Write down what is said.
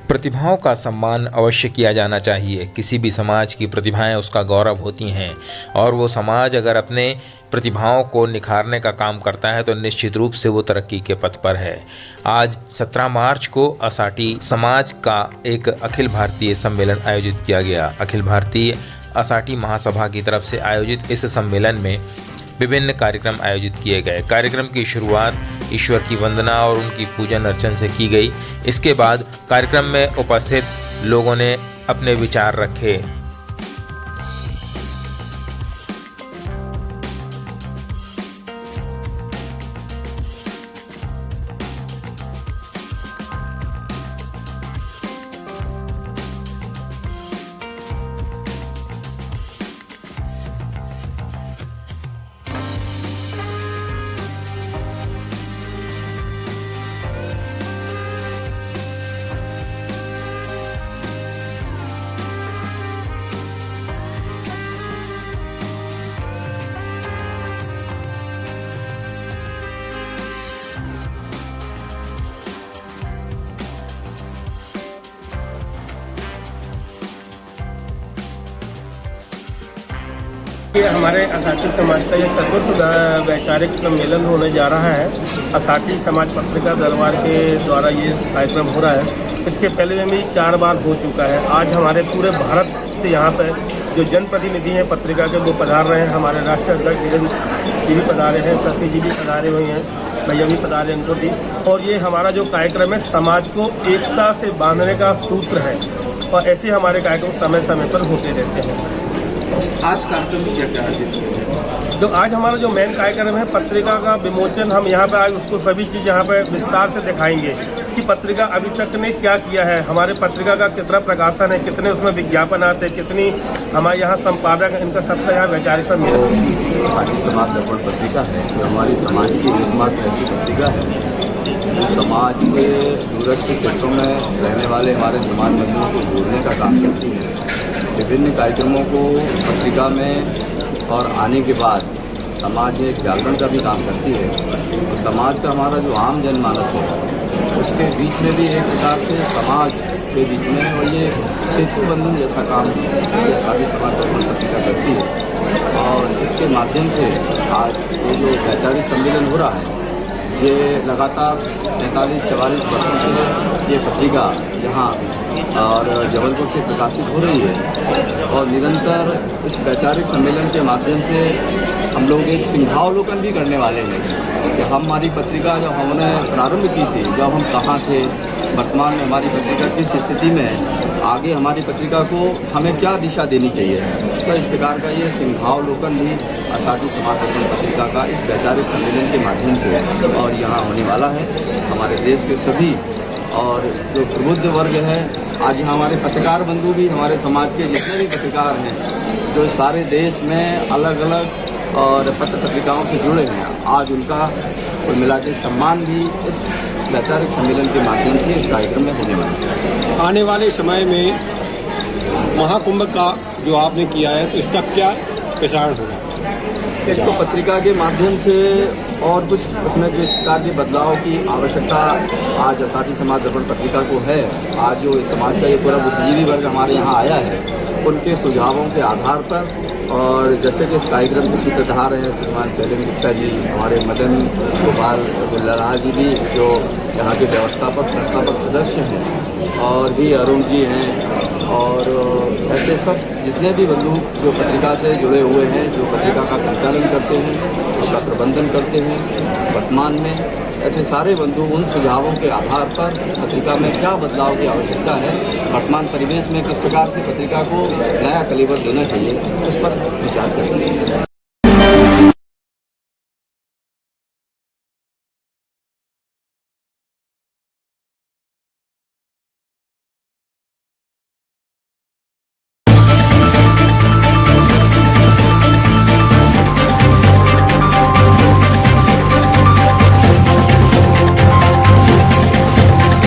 प्रतिभाओं का सम्मान अवश्य किया जाना चाहिए। किसी भी समाज की प्रतिभाएं उसका गौरव होती हैं और वो समाज अगर अपने प्रतिभाओं को निखारने का काम करता है तो निश्चित रूप से वो तरक्की के पथ पर है। आज 17 मार्च को असाटी समाज का एक अखिल भारतीय सम्मेलन आयोजित किया गया। अखिल भारतीय असाटी महासभा की तरफ से आयोजित इस सम्मेलन में विभिन्न कार्यक्रम आयोजित किए गए। कार्यक्रम की शुरुआत ईश्वर की वंदना और उनकी पूजन अर्चन से की गई। इसके बाद कार्यक्रम में उपस्थित लोगों ने अपने विचार रखे। ये हमारे असाटी समाज का ये चतुर्थ वैचारिक सम्मेलन होने जा रहा है। असाटी समाज पत्रिका दरबार के द्वारा ये कार्यक्रम हो रहा है। इसके पहले में भी 4 बार हो चुका है। आज हमारे पूरे भारत से यहाँ पर जो जनप्रतिनिधि हैं पत्रिका के वो पधार रहे हैं। हमारे राष्ट्रीय अध्यक्ष वीरेंद्र जी भी पधारे हैं, शशि जी भी पधारे हुए हैं, भैया भी पधारे हैं उनको भी। और ये हमारा जो कार्यक्रम है समाज को एकता से बांधने का सूत्र है और ऐसे हमारे कार्यक्रम समय समय पर होते रहते हैं। आज कार्यक्रम में क्या है? जो आज हमारा जो मेन कार्यक्रम है पत्रिका का विमोचन, हम यहाँ पर आज उसको सभी चीज़ यहाँ पर विस्तार से दिखाएंगे कि पत्रिका अभी तक ने क्या किया है, हमारे पत्रिका का कितना प्रकाशन है, कितने उसमें विज्ञापन आते हैं, कितनी हमारे यहाँ संपादक, इनका सबका यहाँ वैचारिक सम्मेलन। असाटी समाज दर्पण पत्रिका है जो हमारी समाज की एकमात्र ऐसी पत्रिका है जो समाज के दूरस्थ क्षेत्रों में रहने वाले हमारे समाज बंधुओं को जोड़ने का काम करती है। विभिन्न कार्यक्रमों को पत्रिका में और आने के बाद समाज में जागरण का भी काम करती है। तो समाज का हमारा जो आम जनमानस है उसके बीच में भी एक प्रकार से समाज के बीच में और ये सेतु बंधन जैसा काम असाटी समाज दर्पण पत्रिका करती है। और इसके माध्यम से आज ये जो वैचारिक सम्मेलन हो रहा है ये लगातार 43-44 वर्षों से ये पत्रिका यहाँ और जबलपुर से प्रकाशित हो रही है और निरंतर इस वैचारिक सम्मेलन के माध्यम से हम लोग एक सिंहावलोकन भी करने वाले हैं कि हमारी पत्रिका जब हमने प्रारंभ की थी, जब हम कहाँ थे, वर्तमान में हमारी पत्रिका किस स्थिति में है, आगे हमारी पत्रिका को हमें क्या दिशा देनी चाहिए। तो इस प्रकार का ये सिंहावलोकन भी असाटी समाज दर्पण पत्रिका का इस वैचारिक सम्मेलन के माध्यम से है और यहाँ होने वाला है। हमारे देश के सभी और जो प्रबुद्ध वर्ग है, आज यहाँ हमारे पत्रकार बंधु भी, हमारे समाज के जितने भी पत्रकार हैं जो सारे देश में अलग अलग और पत्र पत्रिकाओं से जुड़े हैं, आज उनका कुल मिला के सम्मान भी इस वैचारिक सम्मेलन के माध्यम से इस कार्यक्रम में होने वाला है। आने वाले समय में महाकुंभ का जो आपने किया है तो इसका क्या प्रसारण होगा? एक तो पत्रिका के माध्यम से और कुछ उसमें जिस प्रकार के बदलाव की आवश्यकता आज असाटी समाज दर्पण पत्रिका को है, आज जो समाज का ये पूरा बुद्धिजीवी वर्ग हमारे यहाँ आया है उनके सुझावों के आधार पर, और जैसे कि इस कार्यक्रम के सूत्रधार हैं श्रीमान शैलेंद्र गुप्ता जी, हमारे मदन गोपाल गुल्लाराज जी भी जो यहाँ के व्यवस्थापक संस्थापक सदस्य हैं, और भी अरुण जी हैं, और ऐसे सब जितने भी बंधु जो पत्रिका से जुड़े हुए हैं, जो पत्रिका का संचालन करते हैं, उसका प्रबंधन करते हैं वर्तमान में, ऐसे सारे बंधु उन सुझावों के आधार पर पत्रिका में क्या बदलाव की आवश्यकता है, वर्तमान परिवेश में किस प्रकार से पत्रिका को नया कलीवर देना चाहिए, उस पर विचार करेंगे।